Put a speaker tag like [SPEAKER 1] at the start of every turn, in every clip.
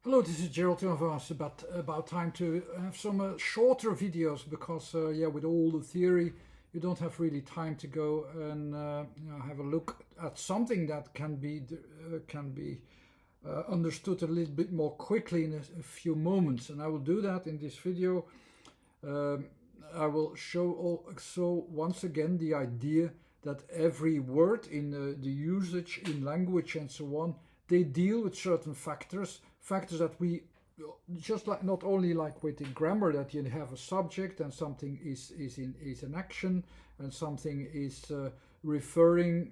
[SPEAKER 1] Hello, this is Gerald It's about time to have some shorter videos because, yeah, with all the theory, you don't have really time to go and have a look at something that can be understood a little bit more quickly in a few moments. And I will do that in this video. Um, I will show also once again the idea that every word in the usage in language and so on, they deal with certain factors that we just like, not only like with the grammar, that you have a subject and something is an action and something is referring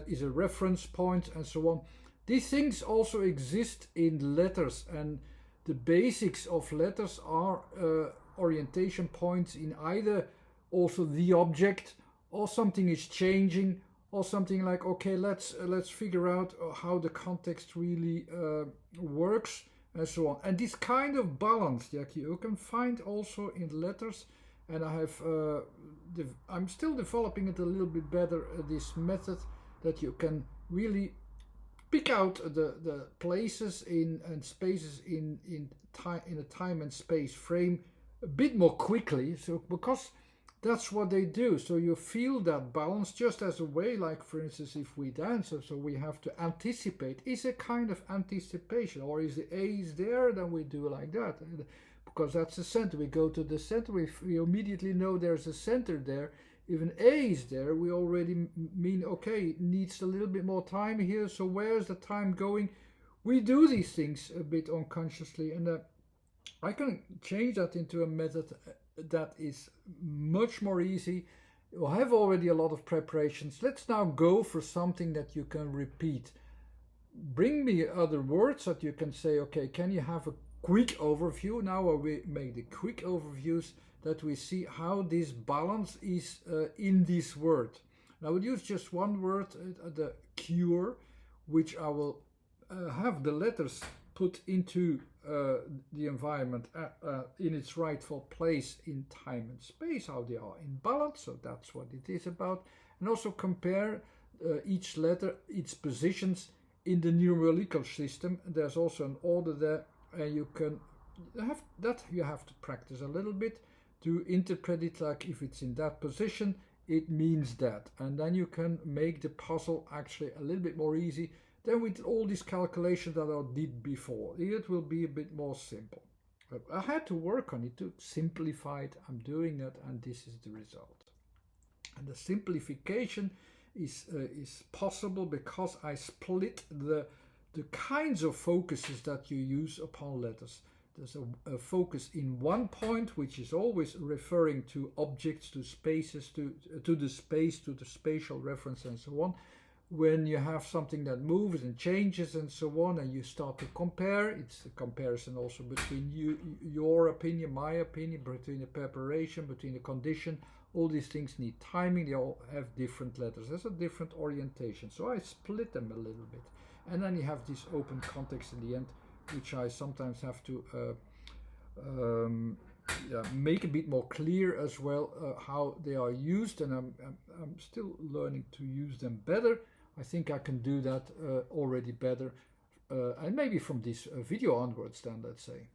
[SPEAKER 1] is a reference point and so on. These things also exist in letters, and the basics of letters are orientation points in either also the object, or something is changing, or something like, okay, let's figure out how the context really works and so on. And this kind of balance, you can find also in letters. And I'm still developing it a little bit better, this method that you can really pick out the places in and spaces in a time and space frame a bit more quickly. So because that's what they do, so you feel that balance just as a way, like for instance, if we dance, so we have to anticipate. Is a kind of anticipation, or is the A is there, then we do like that, because that's the center. We go to the center, we immediately know there's a center there. If an A is there, we already mean, okay, it needs a little bit more time here, so where's the time going? We do these things a bit unconsciously, and I can change that into a method that is much more easy. You have already a lot of preparations. Let's now go for something that you can repeat. Bring me other words that you can say, okay, can you have a quick overview? Now we make the quick overviews, that we see how this balance is in this word. And I will use just one word, the cure, which I will have the letters put into the environment in its rightful place in time and space, how they are in balance. So that's what it is about. And also compare each letter, its positions in the numerical system. There's also an order there, and you have to practice a little bit to interpret it, like if it's in that position, it means that. And then you can make the puzzle actually a little bit more easy than with all these calculations that I did before. It will be a bit more simple. But I had to work on it to simplify it. I'm doing that, and this is the result. And the simplification is possible because I split the kinds of focuses that you use upon letters. There's a focus in one point, which is always referring to objects, to spaces, to the space, to the spatial reference, and so on. When you have something that moves and changes and so on, and you start to compare, it's a comparison also between your opinion, my opinion, between the preparation, between the condition. All these things need timing. They all have different letters. There's a different orientation. So I split them a little bit. And then you have this open context in the end, which I sometimes have to make a bit more clear as well, how they are used, and I'm still learning to use them better. I think I can do that already better, and maybe from this video onwards then, let's say.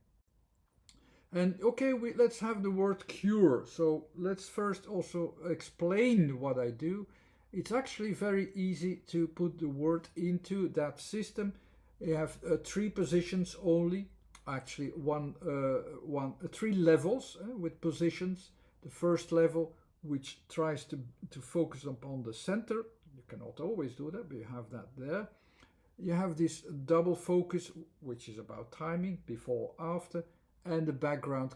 [SPEAKER 1] And okay, let's have the word cure. So let's first also explain what I do. It's actually very easy to put the word into that system. You have three positions only, actually three levels with positions. The first level, which tries to focus upon the center. You cannot always do that, but you have that there. You have this double focus, which is about timing, before, after, and the background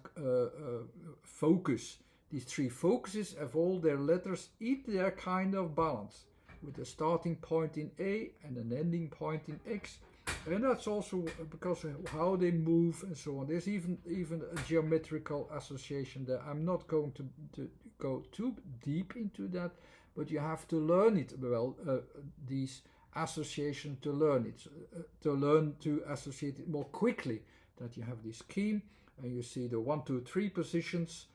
[SPEAKER 1] focus. These three focuses have all their letters in their kind of balance, with a starting point in A and an ending point in X. And that's also because of how they move and so on. There's even a geometrical association there. I'm not going to go too deep into that, but you have to learn it well, these associations, to learn it, to learn to associate it more quickly. That you have this scheme, and you see the 1, 2, 3 positions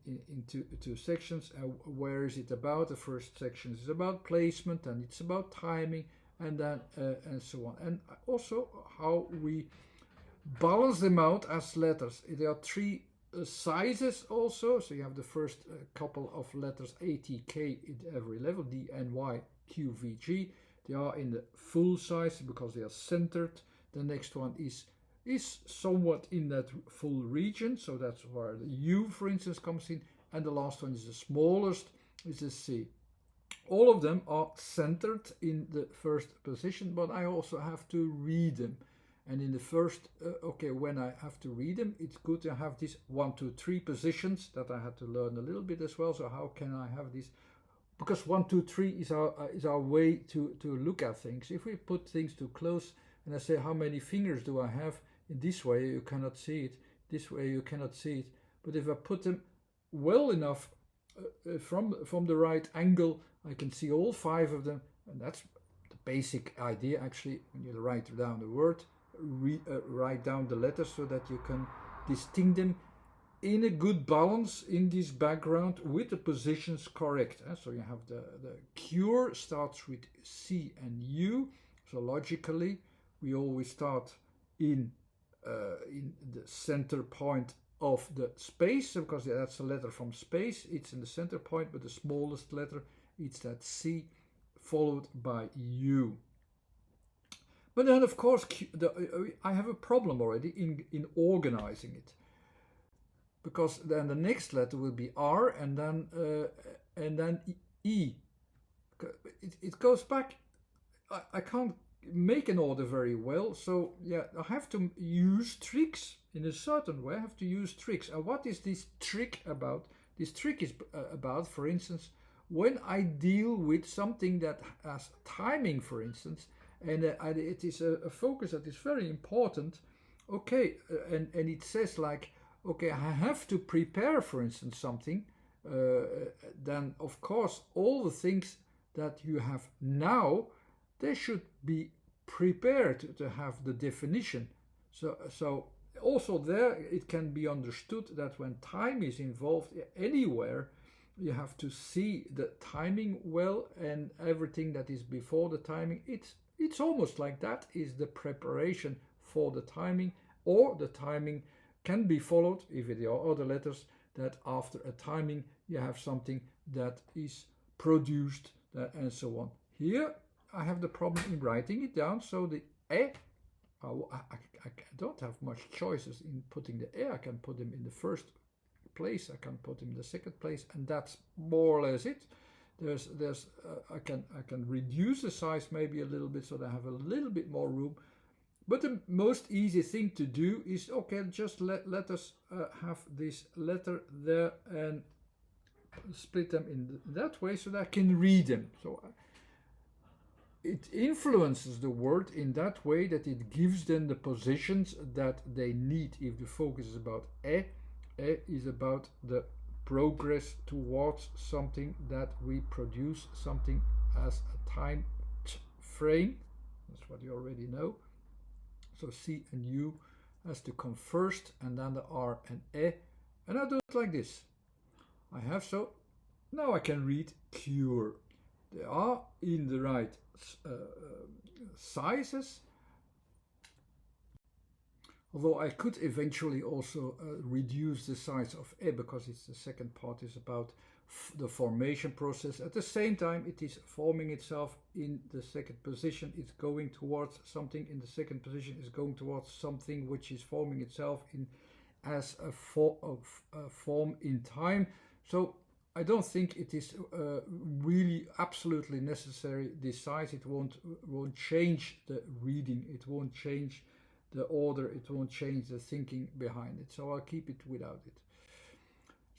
[SPEAKER 1] in two sections. Where is it about? The first section is about placement, and it's about timing, and then and so on. And also how we balance them out as letters. There are three sizes also. So you have the first couple of letters A, T, K at every level, D, N, Y, Q, V, G. They are in the full size because they are centered. The next one is somewhat in that full region, so that's where the U, for instance, comes in. And the last one is the smallest, is the C. All of them are centered in the first position, but I also have to read them. And in the first, when I have to read them, it's good to have these 1, 2, 3 positions that I had to learn a little bit as well. So how can I have these? Because 1, 2, 3 is our way to look at things. If we put things too close and I say how many fingers do I have, in this way you cannot see it, this way you cannot see it. But if I put them well enough from the right angle, I can see all 5 of them, and that's the basic idea actually. When you write down the word, write down the letters so that you can distinct them in a good balance in this background with the positions correct. So you have the cure starts with C and U, so logically we always start in the center point of the space, because that's a letter from space, it's in the center point, but the smallest letter, it's that C followed by U. But then of course I have a problem already in organizing it, because then the next letter will be R and then E. It goes back. I can't make an order very well, so yeah, I have to use tricks in a certain way. I have to use tricks. And what is this trick about? This trick is about, for instance, when I deal with something that has timing, for instance, and it is a focus that is very important. Okay, and it says like, okay, I have to prepare, for instance, something. Then of course all the things that you have now, they should be prepared to have the definition. So also there it can be understood that when time is involved anywhere, you have to see the timing well, and everything that is before the timing, it's almost like that is the preparation for the timing, or the timing can be followed, if there are other letters, that after a timing you have something that is produced, and so on. Here I have the problem in writing it down, so the I don't have much choices in putting the I can put them in the first place, I can put them in the second place, and that's more or less it. I can reduce the size maybe a little bit so that I have a little bit more room. But the most easy thing to do is, okay, just let us have this letter there and split them in that way so that I can read them. So it influences the word in that way that it gives them the positions that they need. If the focus is about E is about the progress towards something that we produce, something as a time frame. That's what you already know. So C and U has to come first, and then the R and E. And I do it like this. I have, so now I can read cure. They are in the right sizes. Although I could eventually also reduce the size of E, because it's the second part is about the formation process. At the same time, it is forming itself in the second position. It's going towards something in the second position, is going towards something which is forming itself in as a form in time. So I don't think it is really absolutely necessary, this size. It won't change the reading, it won't change the order, it won't change the thinking behind it. So I'll keep it without it.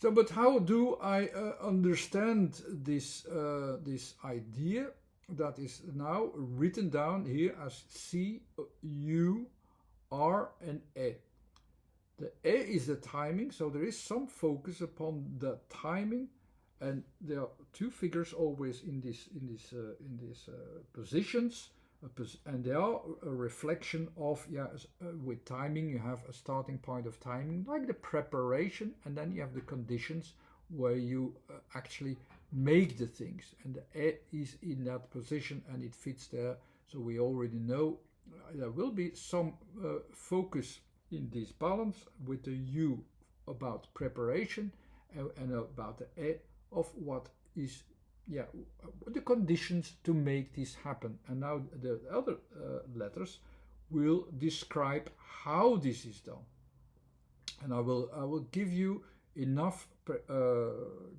[SPEAKER 1] So, but how do I understand this idea that is now written down here as C, U, R, and E? The E is the timing, so there is some focus upon the timing, and there are two figures always in these positions. And they are a reflection of, with timing you have a starting point of timing, like the preparation, and then you have the conditions where you actually make the things, and the E is in that position and it fits there. So we already know there will be some focus in this balance, with the U about preparation and about the E of what is, yeah, the conditions to make this happen. And now the other letters will describe how this is done. And I will give you enough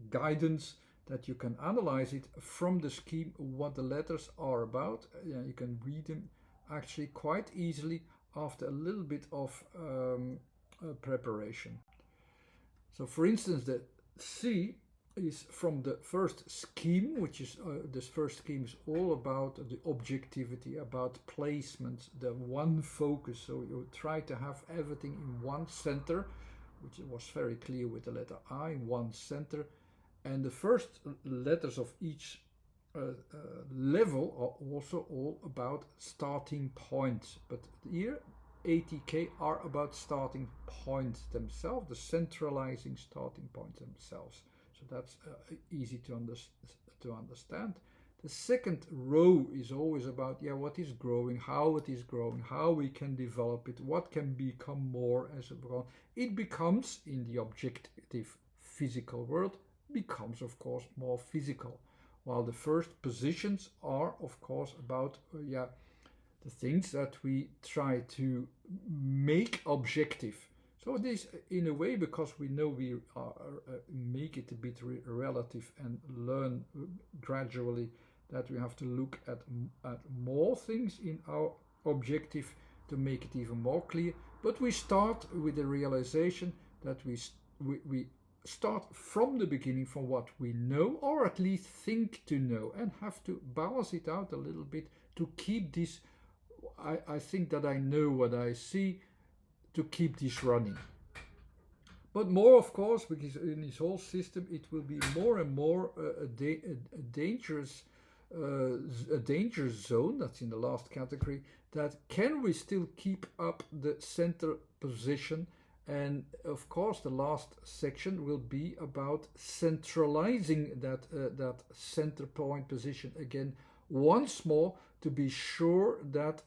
[SPEAKER 1] guidance that you can analyze it from the scheme, what the letters are about. You can read them actually quite easily after a little bit of preparation. So for instance, the C is from the first scheme, which is this first scheme is all about the objectivity, about placement, the one focus. So you try to have everything in one center, which was very clear with the letter I, in one center. And the first letters of each level are also all about starting points. But here, ATK are about starting points themselves, the centralizing starting points themselves. So that's easy to understand. The second row is always about, yeah, what is growing, how it is growing, how we can develop it, what can become more as a grown. It becomes, in the objective physical world, becomes of course more physical, while the first positions are of course about the things that we try to make objective. So this, in a way, because we know we make it a bit relative and learn gradually that we have to look at more things in our objective to make it even more clear. But we start with the realization that we start from the beginning, from what we know, or at least think to know, and have to balance it out a little bit to keep this, I think that I know what I see, to keep this running. But more, of course, because in this whole system it will be more and more a danger zone, that's in the last category, that can we still keep up the center position. And of course the last section will be about centralizing that center point position again once more, to be sure that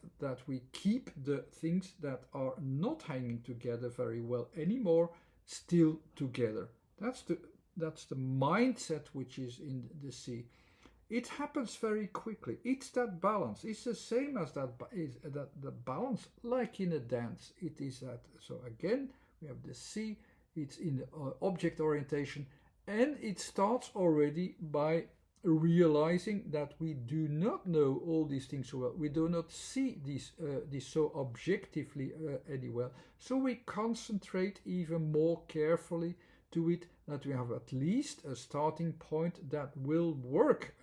[SPEAKER 1] we keep the things that are not hanging together very well anymore still together. That's the mindset which is in the C. It happens very quickly. It's that balance. It's the same as that the balance, like in a dance. It is that. So again, we have the C. It's in the object orientation, and it starts already by realizing that we do not know all these things so well. We do not see this so objectively anywhere. So we concentrate even more carefully to it, that we have at least a starting point that will work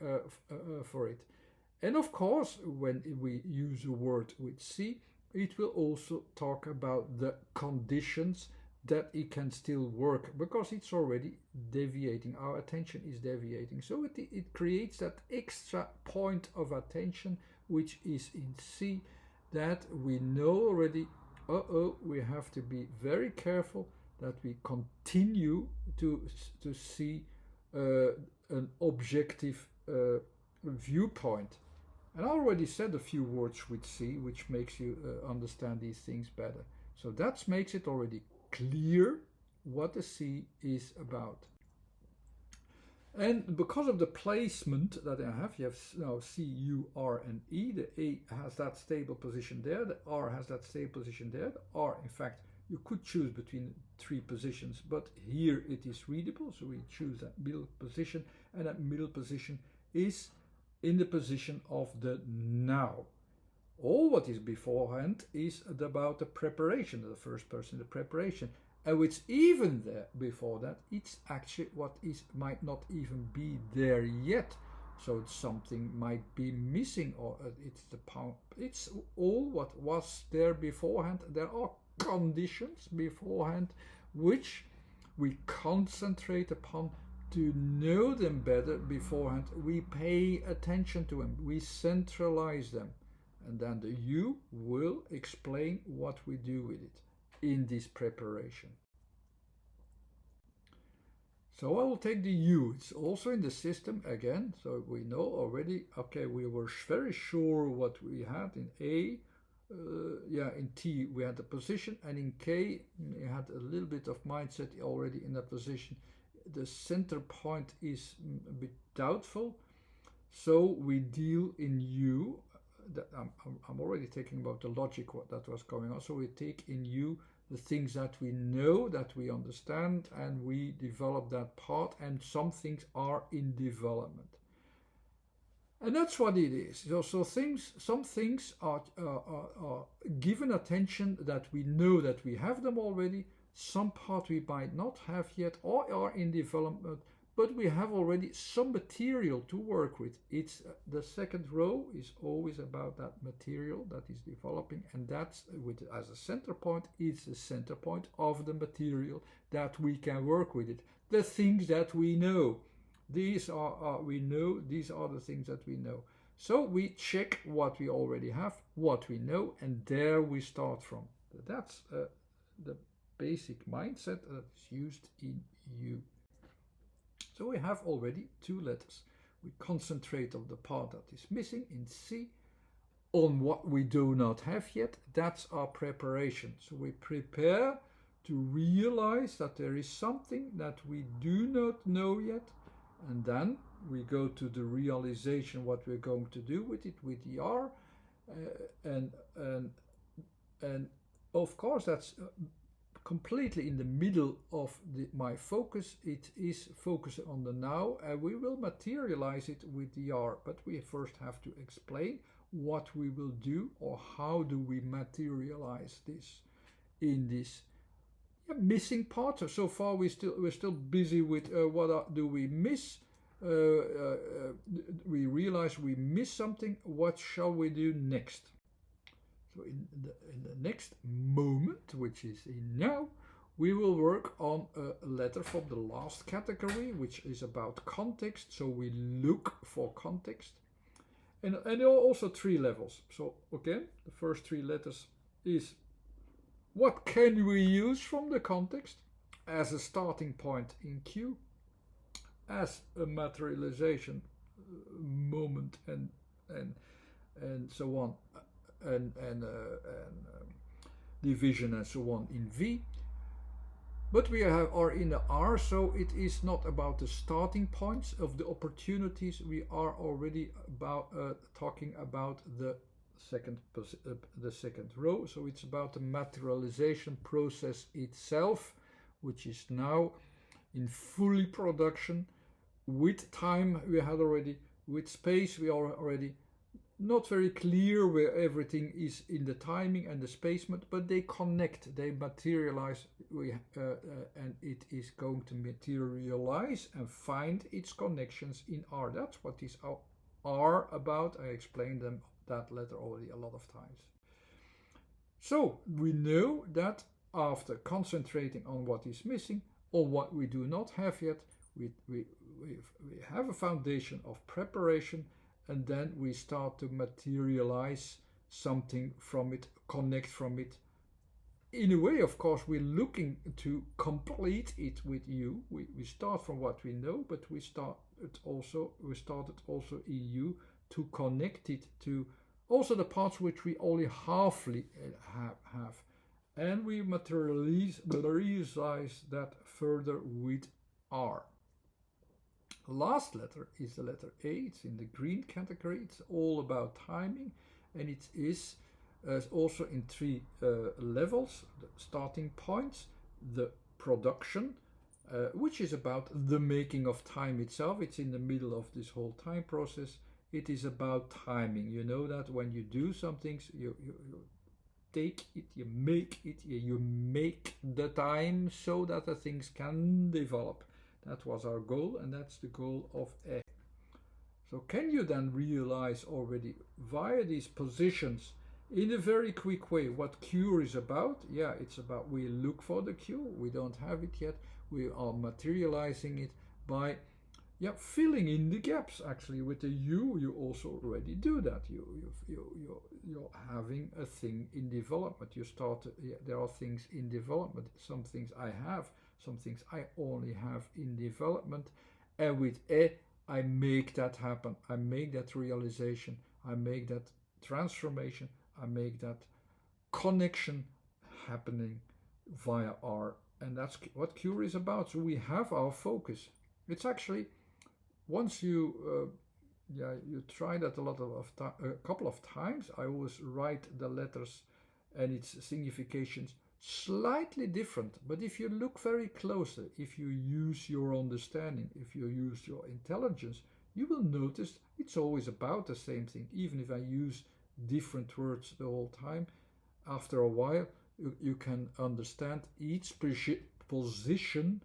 [SPEAKER 1] for it. And of course, when we use a word with C, it will also talk about the conditions that it can still work, because it's already deviating. Our attention is deviating. So it creates that extra point of attention, which is in C, that we know already, we have to be very careful that we continue to see an objective viewpoint. And I already said a few words with C, which makes you understand these things better. So that makes it already clear what the C is about. And because of the placement that I have, you have now C, U, R, and E. The A has that stable position there, the R has that stable position there. The R, in fact, you could choose between three positions, but here it is readable, so we choose that middle position, and that middle position is in the position of the now. All what is beforehand is about the preparation, the first person, the preparation. And what's even there before that, it's actually what might not even be there yet. So something might be missing, or it's all what was there beforehand. There are conditions beforehand which we concentrate upon to know them better beforehand. We pay attention to them, we centralize them. And then the U will explain what we do with it in this preparation. So I will take the U. It's also in the system again. So we know already, okay, we were very sure what we had in A. yeah, in T we had the position, and in K we had a little bit of mindset already in that position. The center point is a bit doubtful, so we deal in U. That I'm already thinking about the logic what that was going on. So we take in U the things that we know, that we understand, and we develop that part, and some things are in development. And that's what it is. So some things are given attention, that we know that we have them already. Some part we might not have yet or are in development, but we have already some material to work with. It's the second row is always about that material that is developing, and that's with as a center point. It's the center point of the material that we can work with it. The things that we know. These are we know. These are the things that we know. So we check what we already have, what we know, and there we start from. That's the basic mindset that is used in U. So we have already two letters. We concentrate on the part that is missing in C, on what we do not have yet. That's our preparation. So we prepare to realize that there is something that we do not know yet, and then we go to the realization what we're going to do with it with ER, and of course that's completely in the middle of my focus. It is focusing on the now, and we will materialize it with ER, but we first have to explain what we will do, or how do we materialize this in this missing part. So far we're still busy with what do we miss. We realize we miss something. What shall we do next? So in the next moment, which is in now, we will work on a letter from the last category, which is about context. So we look for context, and there are also three levels. So again, the first three letters is what can we use from the context as a starting point in Q, as a materialization moment, and so on, and division and so on in V. But we are in the R, so it is not about the starting points of the opportunities. We are already about talking about the second row. So it's about the materialization process itself, which is now in fully production. With time we had already, with space we are already. Not very clear where everything is in the timing and the spacement, but they connect, they materialize, and it is going to materialize and find its connections in R. That's what these are about. I explained that letter already a lot of times. So we know that after concentrating on what is missing or what we do not have yet, we have a foundation of preparation, and then we start to materialize something from it, connect from it. In a way, of course, we're looking to complete it with you. We start from what we know, but we started also in you to connect it to also the parts which we only halfly have. And we materialize that further with R. Last letter is the letter A. It's in the green category. It's all about timing, and it is also in three levels: the starting points, the production, which is about the making of time itself. It's in the middle of this whole time process. It is about timing. You know that when you do some things, you take it, you make it, you make the time so that the things can develop. That was our goal, and that's the goal of E. So can you then realize already via these positions in a very quick way what Q is about? Yeah, it's about we look for the Q. We don't have it yet. We are materializing it by filling in the gaps. Actually, with the U, you also already do that. You're having a thing in development. You start. There are things in development. Some things I have. Some things I only have in development, and with E, I make that happen. I make that realization. I make that transformation. I make that connection happening via R. And that's what Cure is about. So we have our focus. It's actually, once you you try that a couple of times. I always write the letters and its significations slightly different. But if you look very closely, if you use your understanding, if you use your intelligence, you will notice it's always about the same thing. Even if I use different words the whole time, after a while you can understand each position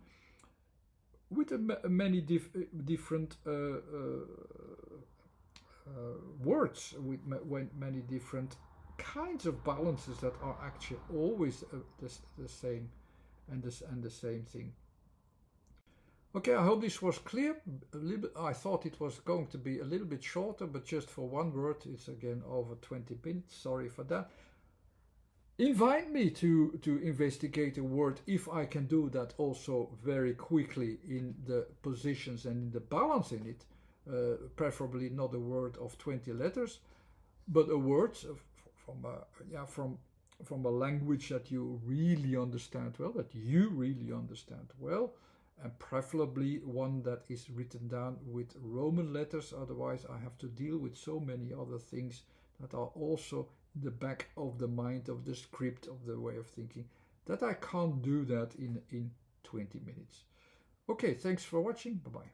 [SPEAKER 1] with many different words, with many different kinds of balances that are actually always the same and the same thing. Okay, I hope this was clear. A little bit, I thought it was going to be a little bit shorter, but just for one word, it's again over 20 minutes. Sorry for that. Invite me to investigate a word if I can do that also very quickly in the positions and in the balance in it. Preferably not a word of 20 letters, but a word from a language that you really understand well, and preferably one that is written down with Roman letters. Otherwise, I have to deal with so many other things that are also in the back of the mind, of the script, of the way of thinking, that I can't do that in 20 minutes. Okay, thanks for watching. Bye-bye.